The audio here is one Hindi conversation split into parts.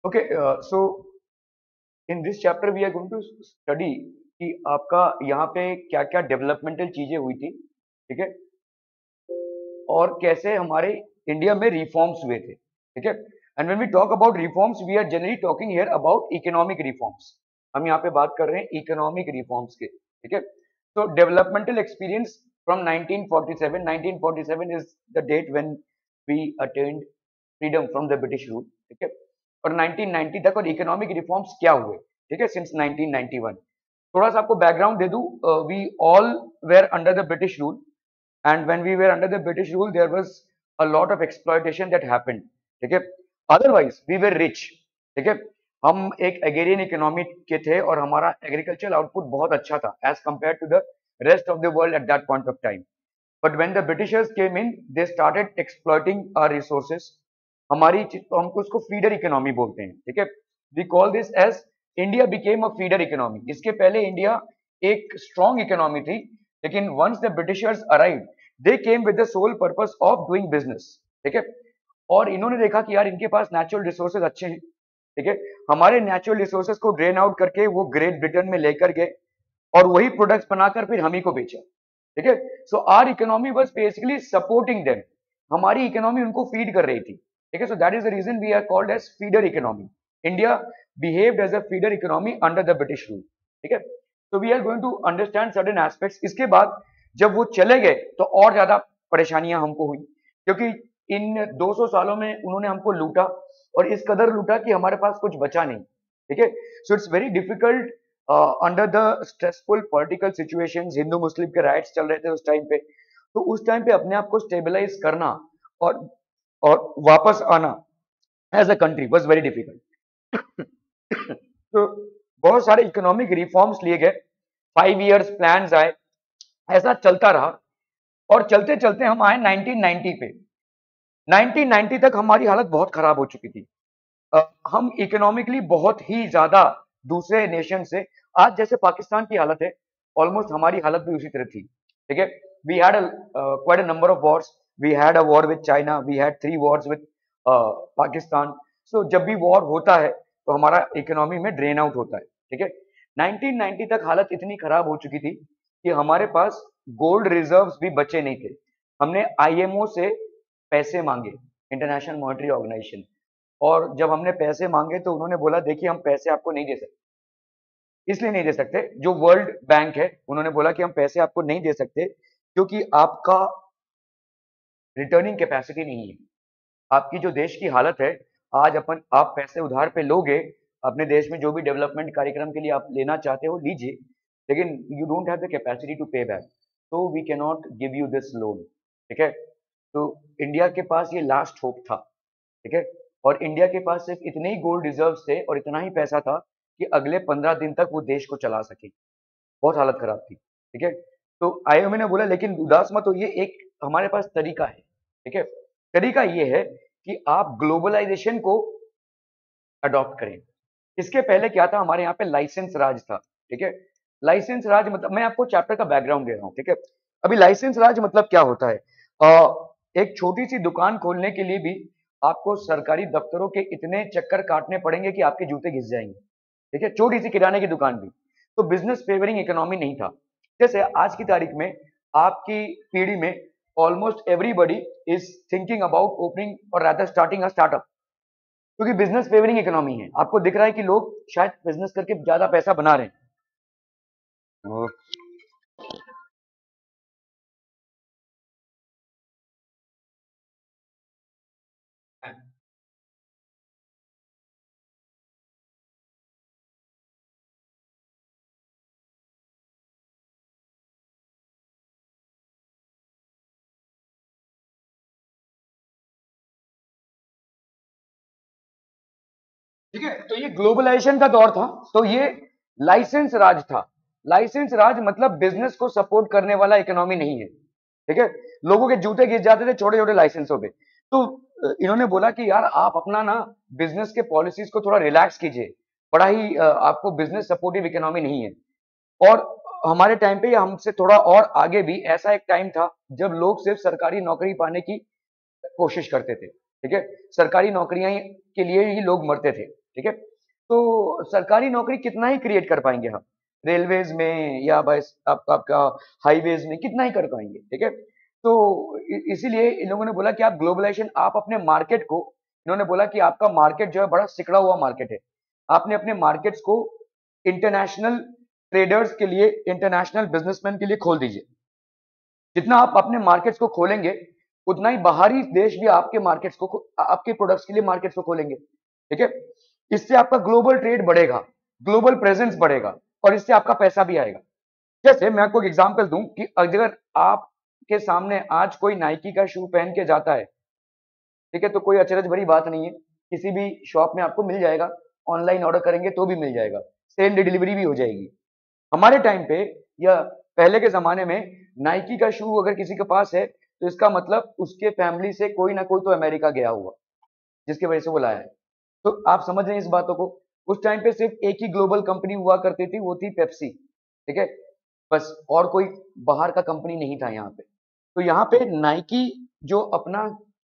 Okay, so in this chapter we are going to study कि आपका यहाँ पे क्या क्या डेवलपमेंटल चीजें हुई थी, ठीक है, और कैसे हमारे इंडिया में रिफॉर्म्स हुए थे, ठीक है। And when we talk about reforms we are generally talking here about economic reforms. हम यहाँ पे बात कर रहे हैं इकोनॉमिक रिफॉर्म्स के, ठीक है। तो developmental experience from 1947, 1947 is the date when we attend freedom from the British rule, ठीक है। और 1990 तक, और इकोनॉमिक रिफॉर्म्स क्या हुए, ठीक है, सिंस 1991। थोड़ा सा आपको बैकग्राउंड दे दूं, we all were under the British rule, and when we were under the British rule there was a lot of exploitation that happened, ठीक है। otherwise we were rich, ठीक है। हम एक एग्रेरियन इकोनॉमी के थे और हमारा एग्रीकल्चरल आउटपुट बहुत अच्छा था as compare to the rest of the world at that point of time. But when the Britishers came in they started exploiting our resources. तो हमको उसको फीडर इकोनॉमी बोलते हैं, ठीक है। We call this as India became a feeder economy. इसके पहले इंडिया एक स्ट्रॉन्ग इकोनॉमी थी, लेकिन once the Britishers arrive they came with the sole purpose of doing business, ठीक है। और इन्होंने देखा कि यार इनके पास नेचुरल रिसोर्सेज अच्छे हैं, ठीक है। हमारे नेचुरल रिसोर्सेज को ड्रेन आउट करके वो ग्रेट ब्रिटेन में लेकर गए और वही प्रोडक्ट्स बनाकर फिर हम ही को बेचा, ठीक है। So our economy was basically supporting them. हमारी इकोनॉमी उनको फीड कर रही थी, ठीक है। So that is the reason we are called as feeder economy. India behaved as a feeder economy under the British rule, ठीक है। तो we are going to understand certain aspects. इसके बाद जब वो चले गए तो और ज्यादा परेशानियां हमको हुई, क्योंकि इन 200 सालों में उन्होंने हमको लूटा, और इस कदर लूटा कि हमारे पास कुछ बचा नहीं, ठीक है। So it's very difficult under the stressful political situations. Hindu Muslim के राइट्स चल रहे थे उस टाइम पे, तो उस टाइम पे अपने आप को स्टेबलाइज करना और वापस आना as a country was very difficult. तो बहुत सारे इकोनॉमिक रिफॉर्म्स लिए गए, 5 इयर्स प्लान्स आए, ऐसा चलता रहा। और चलते चलते हम आए 1990 पे। 1990 तक हमारी हालत बहुत खराब हो चुकी थी। हम इकोनॉमिकली बहुत ही ज्यादा दूसरे नेशन से, आज जैसे पाकिस्तान की हालत है, ऑलमोस्ट हमारी हालत भी उसी तरह थी, ठीक है। We had quite a number of wars. We had a war with China, we had 3 wars with Pakistan. So जब भी वॉर होता है तो हमारा इकोनॉमी में ड्रेन आउट होता है, ठीक है। 1990 तक हालत इतनी खराब हो चुकी थी कि हमारे पास गोल्ड रिजर्व्स भी बचे नहीं थे। हमने आईएमओ से पैसे मांगे, इंटरनेशनल मॉनेटरी ऑर्गेनाइजेशन, और जब हमने पैसे मांगे तो उन्होंने बोला देखिए हम पैसे आपको नहीं दे सकते। इसलिए नहीं दे सकते, जो वर्ल्ड बैंक है उन्होंने बोला कि हम पैसे आपको नहीं दे सकते क्योंकि आपका रिटर्निंग कैपेसिटी नहीं है। आपकी जो देश की हालत है, आज अपन आप पैसे उधार पे लोगे, अपने देश में जो भी डेवलपमेंट कार्यक्रम के लिए आप लेना चाहते हो लीजिए, लेकिन you don't have the capacity to pay back, तो we can not give you this loan, ठीक है। तो इंडिया के पास ये लास्ट होप था, ठीक है। और इंडिया के पास सिर्फ इतने ही गोल्ड रिजर्व्स थे और इतना ही पैसा था कि अगले 15 दिन तक वो देश को चला सके। बहुत हालत खराब थी, ठीक है। तो आईएमएफ ने बोला लेकिन उदास मत होइए, एक हमारे पास तरीका है, ठीक है। तरीका ये है कि आप ग्लोबलाइजेशन को अडॉप्ट करें। इसके पहले क्या था, हमारे यहाँ पे लाइसेंस राज था, ठीक है। लाइसेंस राज मतलब, मैं आपको चैप्टर का बैकग्राउंड दे रहा हूँ, ठीक है। अभी लाइसेंस राज मतलब क्या होता है, एक छोटी सी दुकान खोलने के लिए भी आपको सरकारी दफ्तरों के इतने चक्कर काटने पड़ेंगे कि आपके जूते घिस जाएंगे, ठीक है। छोटी सी किराने की दुकान भी। तो बिजनेस फेवरिंग इकोनॉमी नहीं था। जैसे आज की तारीख में आपकी पीढ़ी में almost everybody is thinking about opening और रादर स्टार्टिंग अ स्टार्टअप, क्योंकि बिजनेस फेवरिंग इकोनॉमी है। आपको दिख रहा है कि लोग शायद बिजनेस करके ज्यादा पैसा बना रहे हैं। ठीक है, तो ये ग्लोबलाइजेशन का दौर था, तो ये लाइसेंस राज था। लाइसेंस राज मतलब बिजनेस को सपोर्ट करने वाला इकोनॉमी नहीं है, ठीक है। लोगों के जूते गिर जाते थे छोटे छोटे लाइसेंसों पे। तो इन्होंने बोला कि यार आप अपना ना बिजनेस के पॉलिसीज को थोड़ा रिलैक्स कीजिए, बड़ा ही आपको बिजनेस सपोर्टिव इकोनॉमी नहीं है। और हमारे टाइम पे या हमसे थोड़ा और आगे भी ऐसा एक टाइम था जब लोग सिर्फ सरकारी नौकरी पाने की कोशिश करते थे, ठीक है। सरकारी नौकरियां के लिए ही लोग मरते थे, ठीक है। तो सरकारी नौकरी कितना ही क्रिएट कर पाएंगे हम, रेलवेज में या बस आपका हाईवेज में कितना ही कर पाएंगे, ठीक है। तो इसीलिए इन लोगों ने बोला कि आप ग्लोबलाइजेशन, आप अपने मार्केट को, इन्होंने बोला कि आपका मार्केट जो है बड़ा सिकड़ा हुआ मार्केट है, आपने अपने मार्केट्स को इंटरनेशनल ट्रेडर्स के लिए, इंटरनेशनल बिजनेसमैन के लिए खोल दीजिए। जितना आप अपने मार्केट्स को खोलेंगे उतना ही बाहरी देश भी आपके मार्केट्स को, आपके प्रोडक्ट्स के लिए मार्केट्स को खोलेंगे, ठीक है। इससे आपका ग्लोबल ट्रेड बढ़ेगा, ग्लोबल प्रेजेंस बढ़ेगा और इससे आपका पैसा भी आएगा। जैसे मैं आपको एक एग्जांपल दूं कि अगर आपके सामने आज कोई नाइकी का शू पहन के जाता है, ठीक है, तो कोई अचरज भरी बात नहीं है, किसी भी शॉप में आपको मिल जाएगा, ऑनलाइन ऑर्डर करेंगे तो भी मिल जाएगा, सेम डे डिलीवरी भी हो जाएगी। हमारे टाइम पे या पहले के जमाने में नाइकी का शू अगर किसी के पास है तो इसका मतलब उसके फैमिली से कोई ना कोई तो अमेरिका गया हुआ, जिसकी वजह से वो लाया है। तो आप समझ रहे हैं इस बातों को। उस टाइम पे सिर्फ एक ही ग्लोबल कंपनी हुआ करती थी, वो थी पेप्सी, ठीक है, बस, और कोई बाहर का कंपनी नहीं था यहाँ पे। तो यहाँ पे नाइकी जो अपना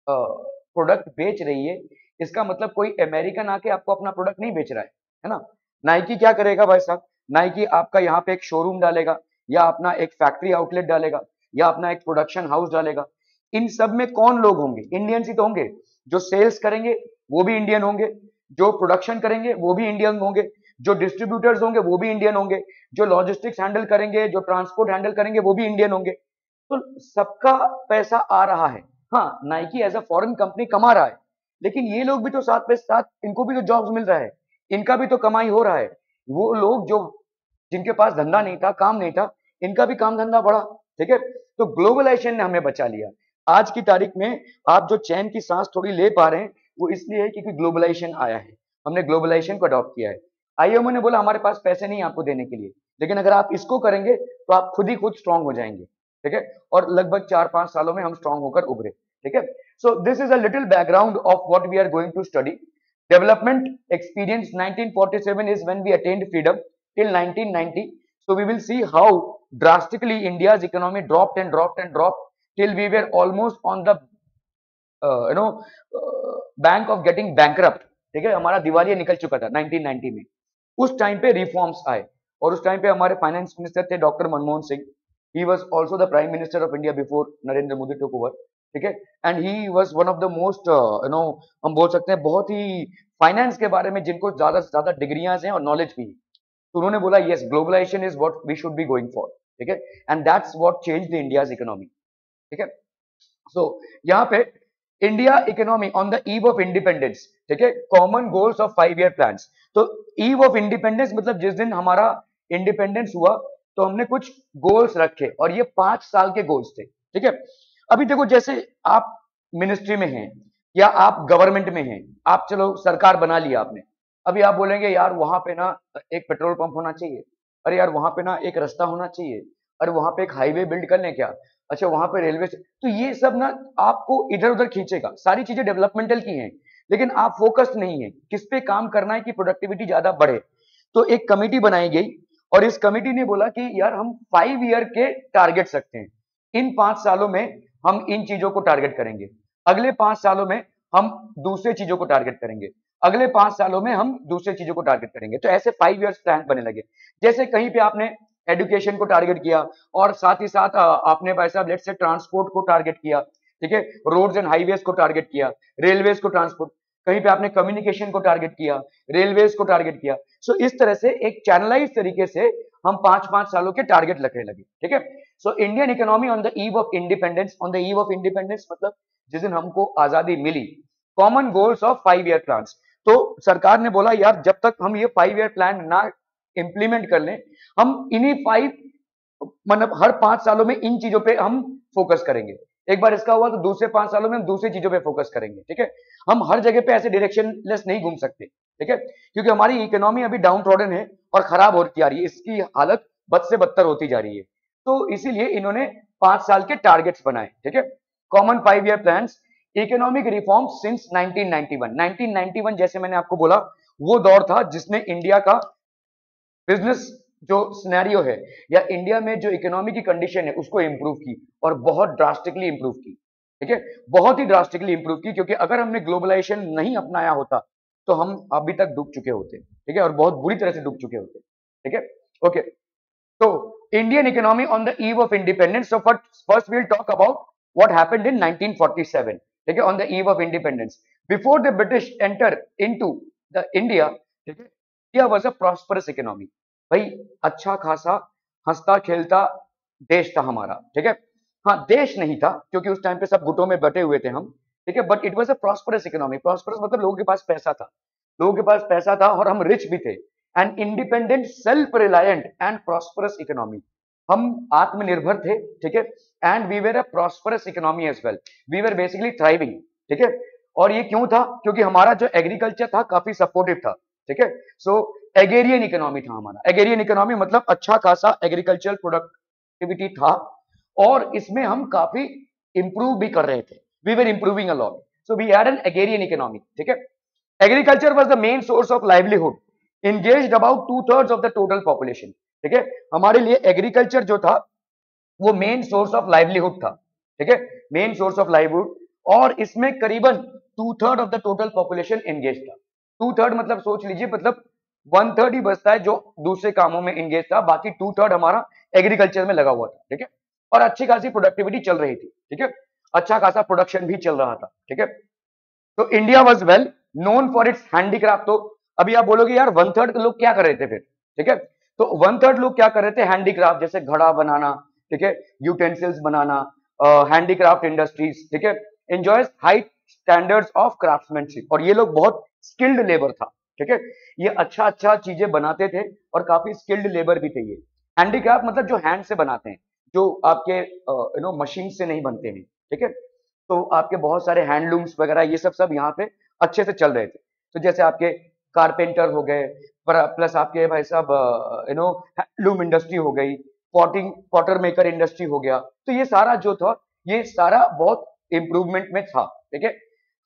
प्रोडक्ट बेच रही है, इसका मतलब कोई अमेरिकन आके आपको अपना प्रोडक्ट नहीं बेच रहा है ना। नाइकी क्या करेगा भाई साहब, नाइकी आपका यहाँ पे एक शोरूम डालेगा या अपना एक फैक्ट्री आउटलेट डालेगा या अपना एक प्रोडक्शन हाउस डालेगा। इन सब में कौन लोग होंगे, इंडियंस ही तो होंगे। जो सेल्स करेंगे वो भी इंडियन होंगे, जो प्रोडक्शन करेंगे वो भी इंडियन होंगे, जो डिस्ट्रीब्यूटर्स होंगे वो भी इंडियन होंगे, जो लॉजिस्टिक्स हैंडल करेंगे, जो ट्रांसपोर्ट हैंडल करेंगे वो भी इंडियन होंगे। तो सबका पैसा आ रहा है। हाँ, Nike as a foreign company कमा रहा है, लेकिन ये लोग भी तो साथ पे साथ, इनको भी तो जॉब्स मिल रहा है, इनका भी तो कमाई हो रहा है। वो लोग जो, जिनके पास धंधा नहीं था, काम नहीं था, इनका भी काम धंधा बढ़ा, ठीक है। तो ग्लोबलाइजेशन ने हमें बचा लिया। आज की तारीख में आप जो चैन की सांस थोड़ी ले पा रहे हैं वो इसलिए है क्योंकि ग्लोबलाइजेशन आया है, हमने ग्लोबलाइजेशन को अडॉप्ट किया है। आईएमओ ने बोला हमारे पास पैसे नहीं आपको देने के लिए, लेकिन अगर आप इसको करेंगे तो आप खुद ही खुद स्ट्रांग हो जाएंगे, ठीक है। और लगभग 4-5 सालों में हम स्ट्रांग होकर उभरे, ठीक है। So this is a little background of what we are going to study. Development experience 1947 is when we attained freedom till 1990. So we will see how drastically India's economy dropped and dropped and dropped till we were almost on the bank of getting bankrupt, ठीक है। हमारा दिवालिया निकल चुका था 1990 में। उस टाइम पे रिफॉर्म्स आए और उस टाइम पे हमारे फाइनेंस मिनिस्टर थे doctor Manmohan Singh. He was also the prime minister of India before Narendra Modi took over, ठीक है। And he was one of the most हम बोल सकते हैं बहुत ही फाइनेंस के बारे में जिनको ज्यादा से ज्यादा डिग्रियां हैं और नॉलेज भी है। तो उन्होंने बोला yes, globalisation is what we should be going for, ठीक है, and that's what changed the India's economy, ठीक है। सो यहाँ पे India economy on the eve of independence, ठीक है, common goals of 5 year plans. तो ईव ऑफ इंडिपेंडेंस मतलब जिस दिन हमारा इंडिपेंडेंस हुआ तो हमने कुछ गोल्स रखे और ये 5 साल के गोल्स थे, ठीक है। अभी देखो, जैसे आप मिनिस्ट्री में हैं या आप गवर्नमेंट में हैं, आप चलो सरकार बना लिया आपने, अभी आप बोलेंगे यार वहां पे ना एक पेट्रोल पंप होना चाहिए, अरे यार वहां पे ना एक रास्ता होना चाहिए, अरे वहां पे एक हाईवे बिल्ड कर लें क्या, अच्छा वहां पे रेलवे से। तो ये सब ना आपको इधर उधर खींचेगा, सारी चीजें डेवलपमेंटल की हैं, लेकिन आप फोकस्ड नहीं है किस पे काम करना है कि प्रोडक्टिविटी ज्यादा बढ़े। तो एक कमेटी बनाई गई और इस कमेटी ने बोला कि यार हम 5 ईयर के टारगेट्स रखते हैं, इन 5 सालों में हम इन चीजों को टारगेट करेंगे, अगले 5 सालों में हम दूसरे चीजों को टारगेट करेंगे, अगले 5 सालों में हम दूसरे चीजों को टारगेट करेंगे। तो ऐसे 5 ईयर्स प्लान बने लगे। जैसे कहीं पे आपने एजुकेशन को टारगेट किया और साथ ही साथ आपने भाई साहब लेट्स से ट्रांसपोर्ट को टारगेट किया, ठीक है, रोड्स एंड हाईवेज को टारगेट किया, रेलवेज को ट्रांसपोर्ट, कहीं पे आपने कम्युनिकेशन को टारगेट किया, रेलवेज को टारगेट किया। सो इस तरह से एक चैनलाइज तरीके से हम 5-5 सालों के टारगेट रखने लगे, ठीक है। So Indian economy on the eve of independence, on the eve of independence मतलब जिस दिन हमको आजादी मिली, common goals of 5 year plans. तो सरकार ने बोला यार जब तक हम ये 5 ईयर प्लान ना इंप्लीमेंट कर लें, हम इन्हीं 5 मतलब हर 5 सालों में इन चीजों पे हम फोकस करेंगे। एक बार इसका हुआ तो दूसरे 5 सालों में हम दूसरी चीजों पे फोकस करेंगे, ठीक है। हम हर जगह पे ऐसे डायरेक्शनलेस नहीं घूम सकते, ठीक है, क्योंकि हमारी इकोनॉमी अभी डाउन ट्रॉडन है और खराब होती जा रही है, इसकी हालत बद से बदतर होती जा रही है। तो इसीलिए इन्होंने 5 साल के टारगेट्स बनाए, ठीक है, common 5 year plans. Economic reform since 1991, 1991 जैसे मैंने आपको बोला वो दौर था जिसने इंडिया का बिजनेस जो सिनेरियो है या इंडिया में जो इकोनॉमी की कंडीशन है उसको इंप्रूव की और बहुत ड्रास्टिकली इंप्रूव की, ठीक है, बहुत ही ड्रास्टिकली इंप्रूव की। क्योंकि अगर हमने ग्लोबलाइजेशन नहीं अपनाया होता तो हम अभी तक डूब चुके होते, ठीक है, और बहुत बुरी तरह से डूब चुके होते, ठीक है। Okay, so Indian economy on the eve of independence. So first we'll talk about what happened in 1947. Okay, on the eve of independence. Before the British enter into the India, ठीक है, India was a prosperous economy. भाई अच्छा खासा हंसता खेलता देश था हमारा, ठीक है। हाँ, देश नहीं था क्योंकि उस टाइम पे सब गुटों में बटे हुए थे हम, ठीक है, but it was a prosperous economy. Prosperous मतलब लोगों के पास पैसा था, लोगों के पास पैसा था और हम रिच भी थे। And independent, self reliant and prosperous economy, हम आत्मनिर्भर थे, ठीक है। And we were a prosperous economy as well, we were basically thriving, ठीक है। और ये क्यों था? क्योंकि हमारा जो एग्रीकल्चर था काफी सपोर्टिव था, ठीक है। सो एगेरियन इकोनॉमी था हमारा। एगेरियन इकोनॉमी मतलब अच्छा खासा एग्रीकल्चरल प्रोडक्टिविटी था और इसमें हम काफी इंप्रूव भी कर रहे थे। We were improving a lot, so we had an agrarian economy, ठीक है। Agriculture was the main source of livelihood, engaged about 2/3 of the total population, ठीक है। हमारे लिए एग्रीकल्चर जो था वो मेन सोर्स ऑफ लाइवलीहुड था, ठीक है, मेन सोर्स ऑफ लाइवलीहुड। और इसमें करीबन 2/3 of the total population engage था। 2/3 मतलब सोच लीजिए, मतलब 1/3 ही बचता है जो दूसरे कामों में एंगेज था, बाकी 2/3 हमारा एग्रीकल्चर में लगा हुआ था, ठीक है। और अच्छी खासी प्रोडक्टिविटी चल रही थी, ठीक है, अच्छा खासा प्रोडक्शन भी चल रहा था, ठीक है। तो India was well known for its handicraft. तो अभी आप बोलोगे यार 1/3 लोग क्या कर रहे थे फिर, ठीक है। तो 1/3 लोग क्या कर रहे थे? हैंडीक्राफ्ट, जैसे घड़ा बनाना, ठीक है, यूटेंसिल्स बनाना, हैंडीक्राफ्ट इंडस्ट्रीज, ठीक है, enjoys high standards of craftsmanship. और ये लोग बहुत स्किल्ड लेबर था, ठीक है, ये अच्छा अच्छा चीजें बनाते थे और काफी स्किल्ड लेबर भी थे ये। हैंडीक्राफ्ट मतलब जो हैंड से बनाते हैं, जो आपके मशीन से नहीं बनते हैं, ठीक है। तो आपके बहुत सारे हैंडलूम्स वगैरह ये सब सब यहाँ पे अच्छे से चल रहे थे। तो जैसे आपके कारपेंटर हो गए, प्लस आपके भाई साहब हैंडलूम इंडस्ट्री हो गई, पॉटर मेकर इंडस्ट्री हो गया। तो ये सारा जो था, ये सारा बहुत इंप्रूवमेंट में था, ठीक है।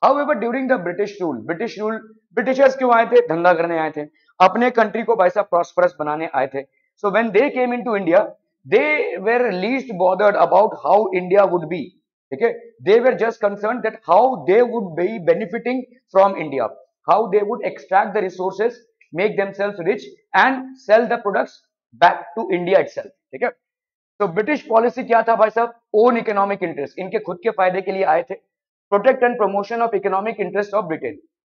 However during the British rule, Britishers क्यों आए थे? धंधा करने आए थे, अपने कंट्री को भाई साहब प्रॉस्परस बनाने आए थे। So when they came into India, they were least bothered about how India would be, ठीक है। They were just concern that how they would be benefiting from India, how they would extract the resources, make themselves rich and sell the products back to India itself, ठीक है। तो ब्रिटिश पॉलिसी क्या था भाई साहब? ओन इकोनॉमिक इंटरेस्ट, इनके खुद के फायदे के लिए आए थे। Protect and promotion of economic interest of Britain,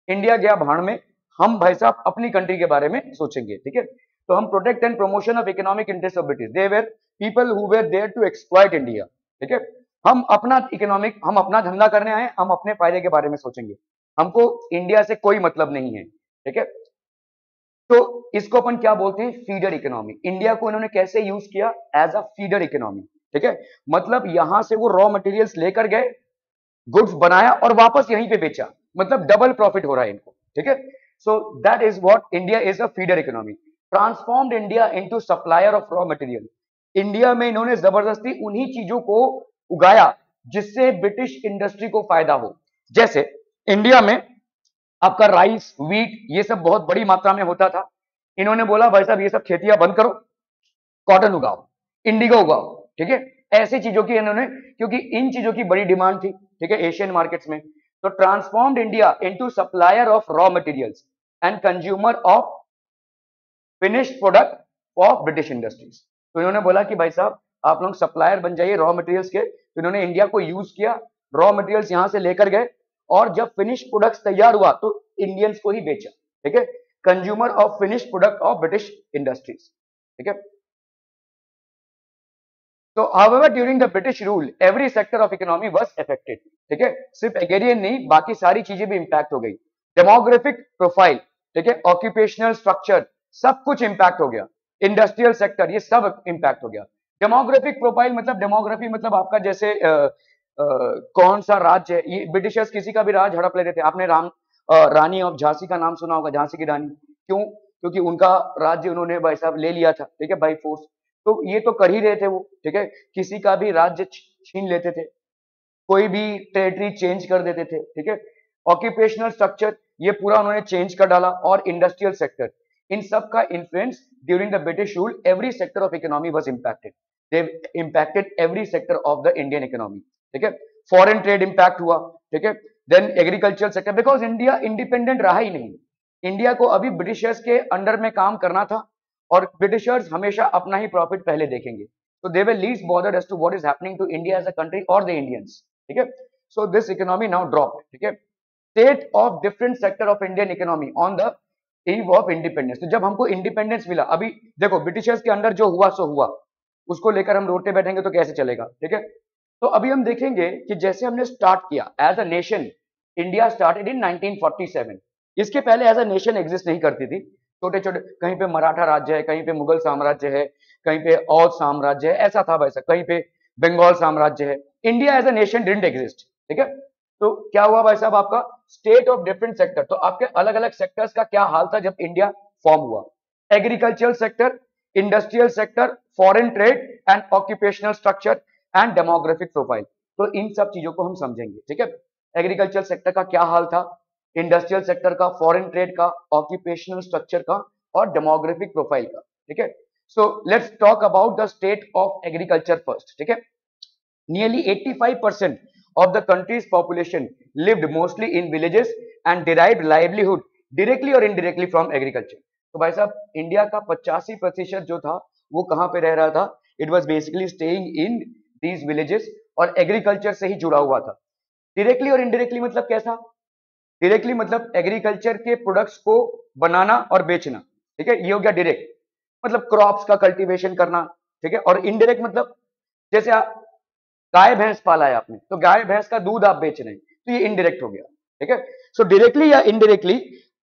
India गया भाड़ में, हम भाई साहब अपनी कंट्री के बारे में सोचेंगे, ठीक है। तो हम protect and promotion of economic interest of British, they were people who were there to exploit India, ठीक है। हम अपना इकोनॉमिक, हम अपना धंधा करने आए, हम अपने फायदे के बारे में सोचेंगे, हमको इंडिया से कोई मतलब नहीं है, ठीक है। तो इसको अपन क्या बोलते हैं? Feeder economy. इंडिया को इन्होंने कैसे यूज किया? एज अ फीडर इकोनॉमी, ठीक है। मतलब यहां से वो रॉ मटेरियल्स लेकर गए, गुड्स बनाया और वापस यहीं पे बेचा, मतलब डबल प्रॉफिट हो रहा है इनको, ठीक है। So that is what India is a feeder economy. Transformed India into supplier of raw material, India में इन्होंने जबरदस्ती उन्हीं चीजों को उगाया जिससे ब्रिटिश इंडस्ट्री को फायदा हो। जैसे इंडिया में आपका राइस, व्हीट, ये सब बहुत बड़ी मात्रा में होता था। इन्होंने बोला भाई साहब ये सब खेतियां बंद करो, कॉटन उगाओ, इंडिगो उगाओ, ठीक है। ऐसी चीजों की इन्होंने, क्योंकि इन चीजों की बड़ी डिमांड थी, ठीक है, एशियन मार्केट्स में। तो transformed India into supplier of raw materials and consumer of finished product for British industries. तो इन्होंने बोला कि भाई साहब आप लोग सप्लायर बन जाइए रॉ मटेरियल्स के। तो इन्होंने इंडिया को यूज किया, रॉ मटेरियल्स यहां से लेकर गए और जब फिनिश प्रोडक्ट्स तैयार हुआ तो इंडियंस को ही बेचा, ठीक है। Consumer of finish product of British industries, ठीक है। तो however during the British rule every sector of economy was affected, ठीक है। सिर्फ एग्रेरियन नहीं, बाकी सारी चीजें भी इंपैक्ट हो गई। डेमोग्राफिक प्रोफाइल, ठीक है, ऑक्यूपेशनल स्ट्रक्चर, सब कुछ इंपैक्ट हो गया। इंडस्ट्रियल सेक्टर, ये सब इंपैक्ट हो गया। डेमोग्राफिक प्रोफाइल मतलब, डेमोग्राफी मतलब आपका जैसे कौन सा राज्य है, ये ब्रिटिशर्स किसी का भी राज हड़प लेते थे। आपने रानी ऑफ झांसी का नाम सुना होगा, झांसी की रानी। क्यों? क्योंकि उनका राज्य उन्होंने भाई साहब ले लिया था, ठीक है, बाई फोर्स। तो ये तो कर ही रहे थे वो, ठीक है, किसी का भी राज्य छीन लेते थे, कोई भी टेरिटरी चेंज कर देते थे, ठीक है। ऑक्यूपेशनल स्ट्रक्चर ये पूरा उन्होंने चेंज कर डाला। और इंडस्ट्रियल सेक्टर, इन सब का influence during the British rule, every sector of economy was impacted, they impacted every sector of the Indian economy, ठीक है। फॉरेन ट्रेड इंपैक्ट हुआ, ठीक है। Then agricultural sector, because India independent रहा ही नहीं, इंडिया को अभी ब्रिटिशर्स के अंडर में काम करना था और ब्रिटिशर्स हमेशा अपना ही प्रॉफिट पहले देखेंगे, तो they will least bothered as to what is happening to India as a country और द इंडियंस, ठीक है। So this economy now drop, ठीक है। State of different sector of Indian economy on the eve of independence. तो जब हमको इंडिपेंडेंस मिला, अभी देखो ब्रिटिशर्स के अंडर जो हुआ सो हुआ, उसको लेकर हम रोड पे बैठेंगे तो कैसे चलेगा, ठीक है। तो अभी हम देखेंगे कि जैसे हमने स्टार्ट किया as a nation, India started in 1947। इसके पहले एज अ नेशन एग्जिस्ट नहीं करती थी, छोटे छोटे, कहीं पे मराठा राज्य है, कहीं पे मुगल साम्राज्य है, कहीं पे औध साम्राज्य है, ऐसा था वैसा, कहीं पे बंगाल साम्राज्य है। India as a nation didn't exist, ठीक है। तो क्या हुआ भाई साहब, आपका स्टेट ऑफ डिफरेंट सेक्टर, तो आपके अलग अलग सेक्टर्स का क्या हाल था जब इंडिया फॉर्म हुआ। Agricultural sector, industrial sector, foreign trade and occupational structure and demographic profile. तो इन सब चीजों को हम समझेंगे, ठीक है। एग्रीकल्चर सेक्टर का क्या हाल था, इंडस्ट्रियल सेक्टर का, फॉरेन ट्रेड का, ऑक्यूपेशनल स्ट्रक्चर का और डेमोग्राफिक प्रोफाइल का, ठीक है। So let's talk about the state of agriculture first, ठीक है। Nearly 85% of the country's population lived mostly in villages and derived livelihood directly or indirectly from agriculture. तो भाई साहब इंडिया का 85% जो था वो कहां पे रह रहा था, it was basically staying in these villages और एग्रीकल्चर से ही जुड़ा हुआ था। डायरेक्टली और इनडायरेक्टली मतलब कैसा, डायरेक्टली मतलब एग्रीकल्चर के प्रोडक्ट्स को बनाना और बेचना, ठीक है, ये हो गया डायरेक्ट, मतलब क्रॉप्स का कल्टीवेशन करना, ठीक है। और इनडायरेक्ट मतलब जैसे गाय भैंस पाला है आपने, तो गाय भैंस का दूध आप बेच रहे हैं, तो ये इनडायरेक्ट हो गया, ठीक है। सो डायरेक्टली या indirectly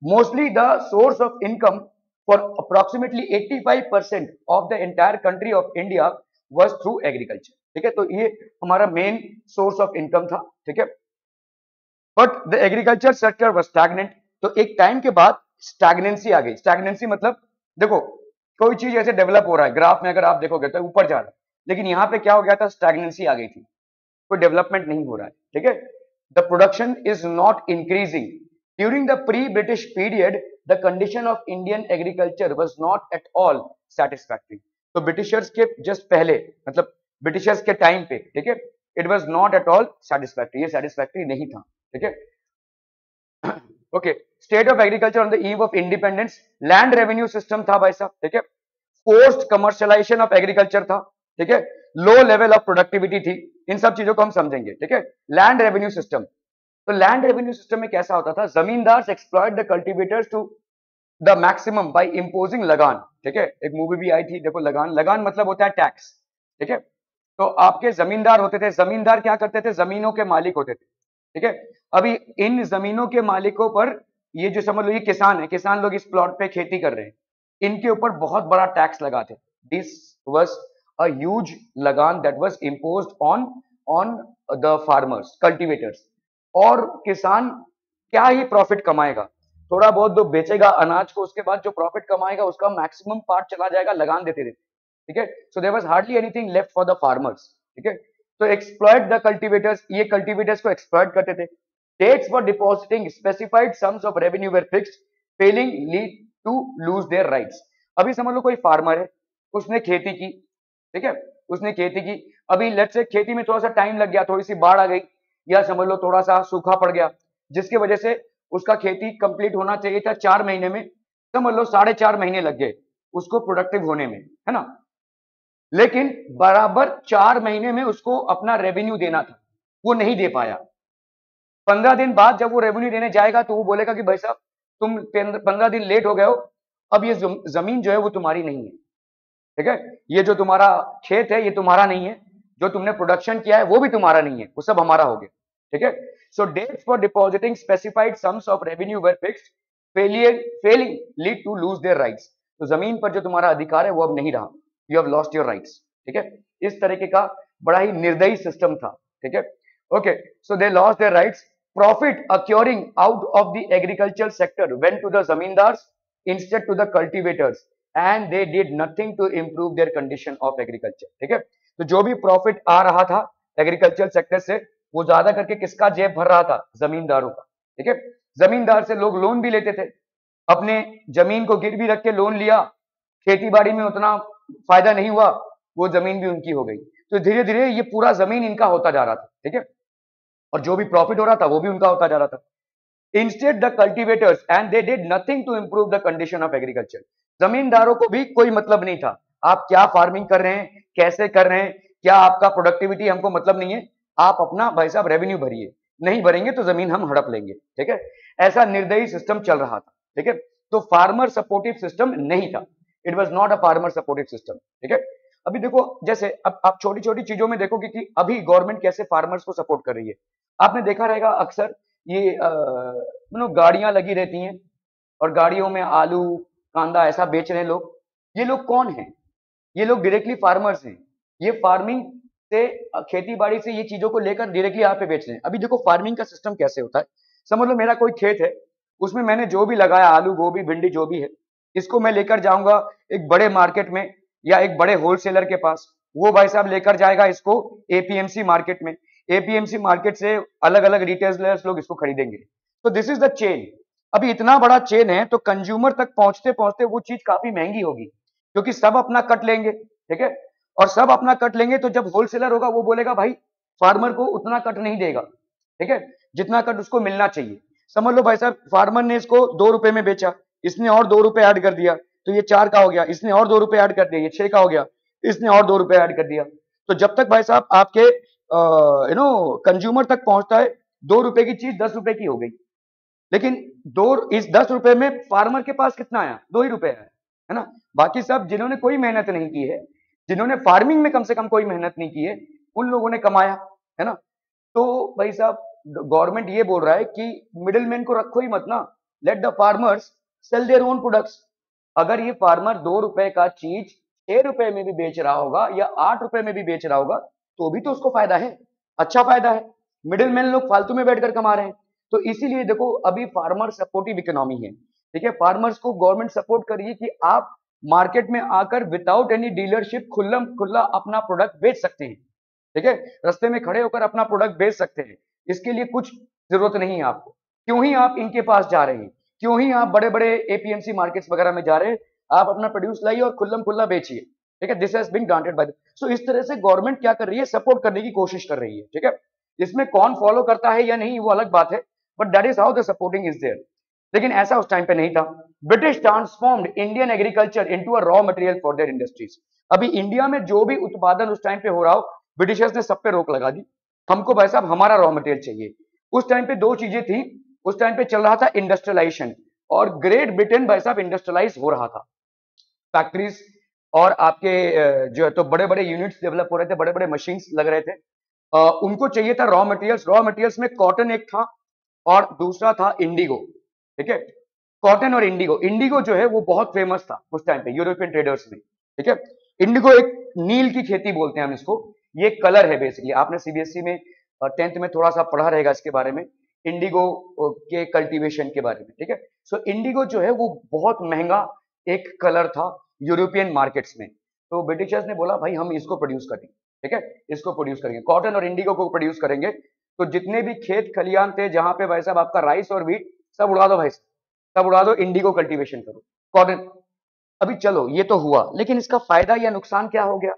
mostly the source of income for approximately 85% of the entire country of India was through agriculture, ठीक है। तो ये हमारा मेन सोर्स ऑफ इनकम था, ठीक है। But the agriculture sector was stagnant. तो एक टाइम के बाद स्टैग्नेंसी आ गई। स्टैग्नेंसी मतलब देखो कोई चीज ऐसे डेवलप हो रहा है, ग्राफ में अगर आप देखोगे तो ऊपर जा रहा है, लेकिन यहां पे क्या हो गया था, स्टैग्नेंसी आ गई थी, कोई डेवलपमेंट नहीं हो रहा है, ठीक है। The production is not increasing during the pre British period, the condition of Indian agriculture was not at all satisfactory. तो ब्रिटिशर्स के जस्ट पहले, मतलब ब्रिटिशर्स के टाइम पे, ठीक है, it was not at all satisfactory, ये सेटिस्फैक्टरी नहीं था, ठीक है। Okay, state of agriculture on the eve of independence, land revenue system था भाई साहब, ठीक है। फोर्स्ड कमर्शियलाइजेशन ऑफ एग्रीकल्चर था, ठीक है। लो लेवल ऑफ प्रोडक्टिविटी थी, इन सब चीजों को हम समझेंगे, ठीक है। लैंड रेवेन्यू सिस्टम, तो लैंड रेवेन्यू सिस्टम में कैसा होता था, zamindar exploit the cultivators to the maximum by imposing lagan, ठीक है। एक मूवी भी आई थी, देखो लगान, लगान मतलब होता है टैक्स, ठीक है। तो आपके जमींदार होते थे, जमींदार क्या करते थे, जमीनों के मालिक होते थे, ठीक है। अभी इन जमीनों के मालिकों पर, ये जो समझ लो ये किसान है, किसान लोग इस प्लॉट पे खेती कर रहे हैं, इनके ऊपर बहुत बड़ा टैक्स लगाते। This was a huge lagan that was imposed on the farmers, cultivators। और किसान क्या ही प्रॉफिट कमाएगा, थोड़ा बहुत जो बेचेगा अनाज को, उसके बाद जो प्रॉफिट कमाएगा उसका मैक्सिमम पार्ट चला जाएगा लगान देते देते, ठीक है। So there was hardly anything left for the farmers, ठीक है। तो एक्सप्लॉइट द कल्टीवेटर्स, ये कल्टीवेटर्स को एक्सप्लॉइट करते थे। Dates for depositing specified sums of revenue were fixed, failing lead to lose their rights. अभी समझ लो कोई फार्मर है, उसने खेती की, ठीक है, उसने खेती की, अभी लेट्स से खेती में थोड़ा सा टाइम लग गया, थोड़ी सी बाढ़ आ गई, या समझ लो थोड़ा सा सूखा पड़ गया, जिसकी वजह से उसका खेती कंप्लीट होना चाहिए था 4 महीने में, समझ लो 4.5 महीने लग गए उसको प्रोडक्टिव होने में, है ना। लेकिन बराबर 4 महीने में उसको अपना रेवेन्यू देना था, वो नहीं दे पाया। 15 दिन बाद जब वो रेवेन्यू देने जाएगा तो वो बोलेगा कि भाई साहब तुम 15 दिन लेट हो गए हो, अब ये जमीन जो है वो तुम्हारी नहीं है, ठीक है। ये जो तुम्हारा खेत है ये तुम्हारा नहीं है, जो तुमने प्रोडक्शन किया है वो भी तुम्हारा नहीं है, वो सब हमारा हो गया, ठीक है। So dates for depositing specified sums of revenue were fixed, failing lead to lose their rights. तो जमीन पर जो तुम्हारा अधिकार है वो अब नहीं रहा, you have lost your rights, ठीक है। इस तरीके का बड़ा ही निर्दयी सिस्टम था, ठीक है। Okay, so they lost their rights, profit accruing out of the agriculture sector went to the zamindars instead to the cultivators and they did nothing to improve their condition of agriculture, ठीक है। तो जो भी प्रॉफिट आ रहा था एग्रीकल्चर सेक्टर से, वो ज्यादा करके किसका जेब भर रहा था, जमींदारों का, ठीक है। जमींदार से लोग लोन भी लेते थे, अपने जमीन को गिरवी रख के लोन लिया, खेती बाड़ी में उतना फायदा नहीं हुआ, वो जमीन भी उनकी हो गई। तो धीरे धीरे ये पूरा जमीन इनका होता जा रहा था, ठीक है, और जो भी प्रॉफिट हो रहा था वो भी उनका होता जा रहा था। Instead the cultivators and they did nothing to improve the condition of agriculture. जमींदारों को भी कोई मतलब नहीं था आप क्या फार्मिंग कर रहे हैं, कैसे कर रहे हैं, क्या आपका प्रोडक्टिविटी हमको मतलब नहीं है। आप अपना भाई साहब रेवेन्यू भरिए, नहीं भरेंगे तो जमीन हम हड़प लेंगे। ठीक है, ऐसा निर्दयी सिस्टम चल रहा था। ठीक है, तो फार्मर सपोर्टिव सिस्टम नहीं था। It was not a farmer supportive system. ठीक है, अभी देखो जैसे अब आप छोटी छोटी चीजों में देखोगे कि अभी गवर्नमेंट कैसे फार्मर्स को सपोर्ट कर रही है। आपने देखा रहेगा अक्सर ये गाड़ियां लगी रहती हैं और गाड़ियों में आलू कांदा ऐसा बेच रहे हैं लोग। ये लोग कौन हैं? ये लोग डायरेक्टली फार्मर्स हैं। ये फार्मिंग से खेती बाड़ी से ये चीजों को लेकर डायरेक्टली यहाँ पे बेच रहे हैं। अभी देखो फार्मिंग का सिस्टम कैसे होता है। समझ लो मेरा कोई खेत है, उसमें मैंने जो भी लगाया आलू गोभी भिंडी जो भी है, इसको मैं लेकर जाऊंगा एक बड़े मार्केट में या एक बड़े होलसेलर के पास। वो भाई साहब लेकर जाएगा इसको एपीएमसी मार्केट में। एपीएमसी मार्केट से अलग अलग रिटेलर्स लोग इसको खरीदेंगे। तो दिस इज द चेन। अभी इतना बड़ा चेन है तो कंज्यूमर तक पहुंचते पहुंचते वो चीज काफी महंगी होगी, क्योंकि सब अपना कट लेंगे। ठीक है, और सब अपना कट लेंगे तो जब होलसेलर होगा वो बोलेगा भाई फार्मर को उतना कट नहीं देगा। ठीक है, जितना कट उसको मिलना चाहिए। समझ लो भाई साहब फार्मर ने इसको 2 रुपए में बेचा, इसने और 2 रुपए ऐड कर दिया तो ये 4 का हो गया, इसने और 2 रुपए ऐड कर दिया ये 6 का हो गया, इसने और 2 रुपए ऐड कर दिया। तो जब तक भाई साहब आपके कंज्यूमर तक पहुंचता है 2 रुपए की चीज 10 रुपए की हो गई। लेकिन दो इस 10 रुपए में फार्मर के पास कितना आया? 2 ही रुपए आया, है ना। बाकी सब जिन्होंने कोई मेहनत नहीं की है, जिन्होंने फार्मिंग में कम से कम कोई मेहनत नहीं की है, उन लोगों ने कमाया, है ना। तो भाई साहब गवर्नमेंट ये बोल रहा है कि मिडिल मैन को रखो ही मत ना, let the farmers sell their own products. अगर ये फार्मर 2 रुपए का चीज 6 रुपए में भी बेच रहा होगा या 8 रुपए में भी बेच रहा होगा तो भी तो उसको फायदा है, अच्छा फायदा है। मिडिल मैन लोग फालतू में बैठकर कमा रहे हैं। तो इसीलिए देखो अभी फार्मर सपोर्टिव इकोनॉमी है। ठीक है, फार्मर्स को गवर्नमेंट सपोर्ट करिए कि आप मार्केट में आकर विदाउट एनी डीलरशिप खुल्लम खुल्ला अपना प्रोडक्ट बेच सकते हैं। ठीक है, रास्ते में खड़े होकर अपना प्रोडक्ट बेच सकते हैं। इसके लिए कुछ जरूरत नहीं है आपको। क्यों ही आप इनके पास जा रहे हैं, क्यों ही आप बड़े बड़े एपीएमसी मार्केट्स वगैरह में जा रहे हैं। आप अपना प्रोड्यूस लाइए और खुल्लम खुल्ला बेचिए। ठीक है, this has been granted by. So इस तरह से गवर्नमेंट क्या कर रही है, सपोर्ट करने की कोशिश कर रही है। ठीक है, इसमें कौन फॉलो करता है या नहीं वो अलग बात है, but that is how the supporting is there. लेकिन ऐसा उस टाइम पे नहीं था। British transformed Indian agriculture into a raw material for their industries. अभी इंडिया में जो भी उत्पादन उस टाइम पे हो रहा हो, ब्रिटिशर्स ने सब पे रोक लगा दी। हमको भाई साहब हमारा रॉ मटेरियल चाहिए। उस टाइम पे दो चीजें थी। उस टाइम पे चल रहा था इंडस्ट्रियलाइजेशन, और ग्रेट ब्रिटेन भाई साहब इंडस्ट्रियलाइज हो रहा था। फैक्ट्रीज और आपके जो है तो बड़े बड़े यूनिट्स डेवलप हो रहे थे, बड़े बड़े मशीन्स लग रहे थे। उनको चाहिए था रॉ मटेरियल्स। रॉ मटेरियल्स में कॉटन एक था और दूसरा था इंडिगो। ठीक है, कॉटन और इंडिगो। इंडिगो जो है वो बहुत फेमस था उस टाइम पे यूरोपियन ट्रेडर्स में। ठीक है, इंडिगो एक नील की खेती बोलते हैं हम इसको। ये कलर है बेसिकली। आपने सीबीएसई में 10th में थोड़ा सा पढ़ा रहेगा इसके बारे में, इंडिगो के कल्टीवेशन के बारे में। ठीक है, सो इंडिगो जो है वो बहुत महंगा एक कलर था यूरोपियन मार्केट्स में। तो ब्रिटिशर्स ने बोला भाई हम इसको प्रोड्यूस करेंगे। ठीक है, इसको प्रोड्यूस करेंगे, कॉटन और इंडिगो को प्रोड्यूस करेंगे। तो जितने भी खेत खलियान थे जहां पे भाई साहब आपका राइस और व्हीट, सब उड़ा दो भाई साहब, सब उड़ा दो, इंडिगो कल्टीवेशन करो, कॉटन। अभी चलो ये तो हुआ, लेकिन इसका फायदा या नुकसान क्या हो गया?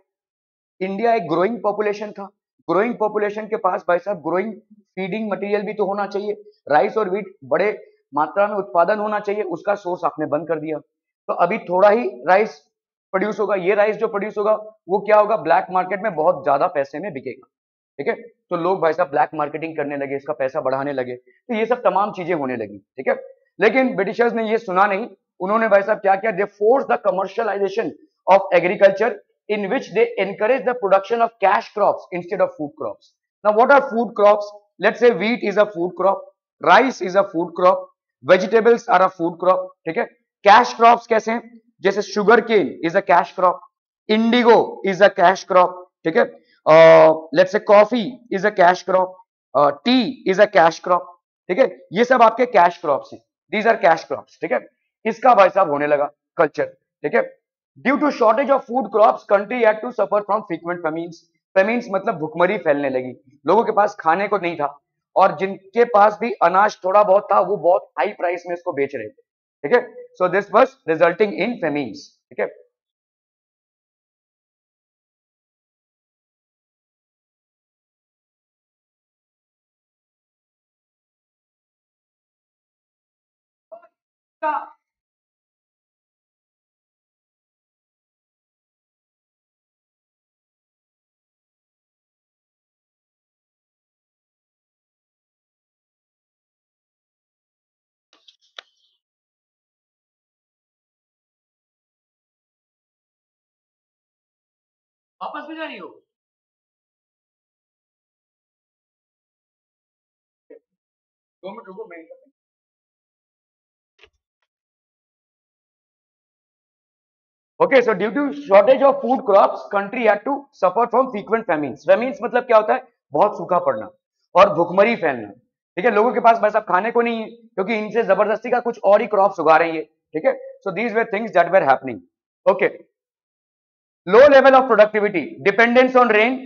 इंडिया एक ग्रोइंग पॉपुलेशन था। ग्रोइंग पॉपुलेशन के पास भाई साहब ग्रोइंग फीडिंग मटेरियल भी तो होना चाहिए। राइस और व्हीट बड़े मात्रा में उत्पादन होना चाहिए, उसका सोर्स आपने बंद कर दिया। तो अभी थोड़ा ही राइस प्रोड्यूस होगा। ये राइस जो प्रोड्यूस होगा वो क्या होगा, ब्लैक मार्केट में बहुत ज्यादा पैसे में बिकेगा। ठीक है, तो लोग भाई साहब ब्लैक मार्केटिंग करने लगे, इसका पैसा बढ़ाने लगे, तो ये सब तमाम चीजें होने लगी। ठीक है, लेकिन ब्रिटिशर्स ने ये सुना नहीं। उन्होंने भाई साहब क्या किया, they force the commercialisation of agriculture in which they encourage the production of cash crops instead of food crops. Now, what are food crops? Let's say wheat is a food crop, rice is a food crop, vegetables are a food crop. ठीक है, cash crops कैसे हैं? जैसे sugar cane is a cash crop, indigo is a cash crop. ठीक है, let's say coffee is a cash crop, tea is a cash crop. ठीक है, ये सब आपके cash crops हैं. These are cash crops. ठीक है, इसका भाई साहब होने लगा कल्चर। ठीक है, due to shortage of food crops country had to suffer from frequent famines. Famines मतलब भुखमरी फैलने लगी, लोगों के पास खाने को नहीं था, और जिनके पास भी अनाज थोड़ा बहुत था वो बहुत हाई प्राइस में इसको बेच रहे थे। ठीक है, so this was resulting in famines. ठीक है, वापस भी जा रही हो? दो मिनट रुको, मैं Okay, so due to shortage of food crops, country had to suffer from frequent famines. Famines मतलब क्या होता है? बहुत सूखा पड़ना और भुखमरी फैलना। ठीक है, लोगों के पास पैसा खाने को नहीं है क्योंकि इनसे जबरदस्ती का कुछ और ही क्रॉप्स उगा रहे हैं। ठीक है, so these were things that were happening. Okay, low level of productivity, dependence on rain,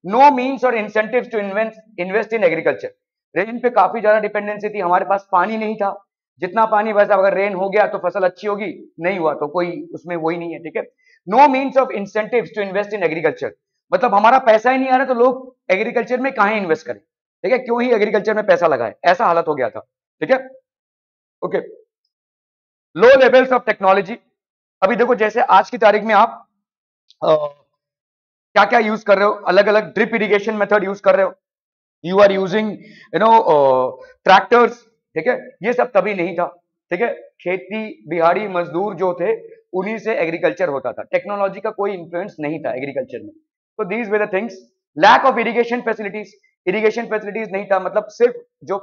no means or incentives to invest in agriculture. Rain पे काफी ज्यादा डिपेंडेंसी थी, हमारे पास पानी नहीं था। जितना पानी वैसा, अगर रेन हो गया तो फसल अच्छी होगी, नहीं हुआ तो कोई उसमें वही नहीं है। ठीक है, no means of incentives to invest in agriculture, मतलब हमारा पैसा ही नहीं आ रहा तो लोग एग्रीकल्चर में कहां इन्वेस्ट करें। ठीक है, क्यों ही एग्रीकल्चर में पैसा लगाए, ऐसा हालत हो गया था। ठीक है, okay. Low levels of technology, अभी देखो जैसे आज की तारीख में आप क्या क्या यूज कर रहे हो, अलग अलग ड्रिप इरिगेशन मेथड यूज कर रहे हो, यू आर यूजिंग ट्रैक्टर्स। ठीक है, ये सब तभी नहीं था। ठीक है, खेती बिहारी मजदूर जो थे उन्हीं से एग्रीकल्चर होता था, टेक्नोलॉजी का कोई इंफ्लुएंस नहीं था एग्रीकल्चर में। तो these were the things. Lack of irrigation facilities, irrigation facilities नहीं था, मतलब सिर्फ जो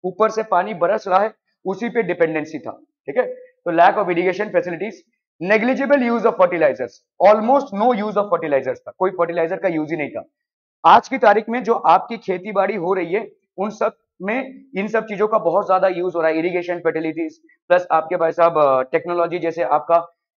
ऊपर से पानी बरस रहा है उसी पे डिपेंडेंसी था। ठीक है, तो lack of irrigation facilities, negligible use of fertilisers, almost no use of fertilisers था, कोई फर्टिलाइजर का यूज ही नहीं था। आज की तारीख में जो आपकी खेती बाड़ी हो रही है उन सब में इन सब चीजों का बहुत ज्यादा यूज हो रहा है, इरिगेशन फर्टिलिटीज प्लस आपके भाई साहब टेक्नोलॉजी, जैसे आपका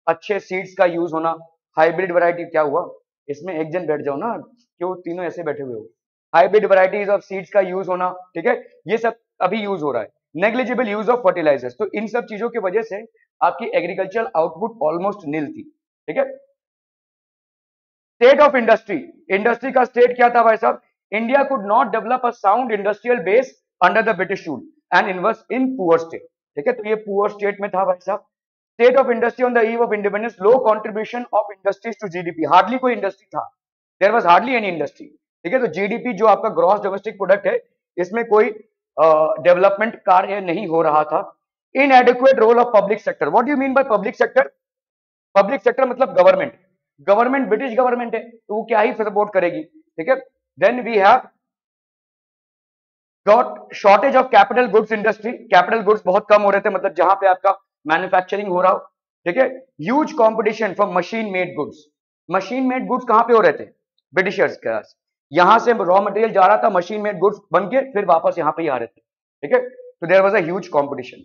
अच्छे सीड्स का यूज होना, हाइब्रिड वैरायटी। क्या हुआ इसमें, एक जन बैठ जाओ ना, क्यों तीनों ऐसे बैठे हुए हो। हाइब्रिड वैरायटीज ऑफ सीड्स का यूज होना, ठीक है, ये सब अभी यूज हो रहा है। नेग्लिजिबल यूज ऑफ फर्टिलाइजर्स, तो इन सब चीजों की वजह से आपकी एग्रीकल्चरल आउटपुट ऑलमोस्ट नील थी। ठीक है, स्टेट ऑफ इंडस्ट्री, इंडस्ट्री का स्टेट क्या था भाई साहब, India could not develop a sound industrial base under the British rule and invest in poor state. ठीक है, तो ये पुअर स्टेट में था भाई साहब। State of industry on the eve of independence, low contribution of industries to GDP, hardly कोई इंडस्ट्री था, there was hardly any industry. ठीक है, तो जीडीपी जो आपका ग्रॉस डोमेस्टिक प्रोडक्ट है, इसमें कोई डेवलपमेंट कार्य नहीं हो रहा था। Inadequate role of public sector, what do you mean by public sector? Public sector मतलब गवर्नमेंट, गवर्नमेंट ब्रिटिश गवर्नमेंट है तो वो क्या ही सपोर्ट करेगी। ठीक है, then we have got shortage of capital goods industry, capital goods बहुत कम हो रहे थे, मतलब जहां पे आपका मैन्युफैक्चरिंग हो रहा हो। ठीक है, huge competition for machine made goods, machine made goods कहां पे हो रहे थे, ब्रिटिशर्स के पास, यहां से रॉ मटेरियल जा रहा था, मशीन मेड गुड्स बन के फिर वापस यहां पे ही आ रहे थे। ठीक है, तो there was a huge competition.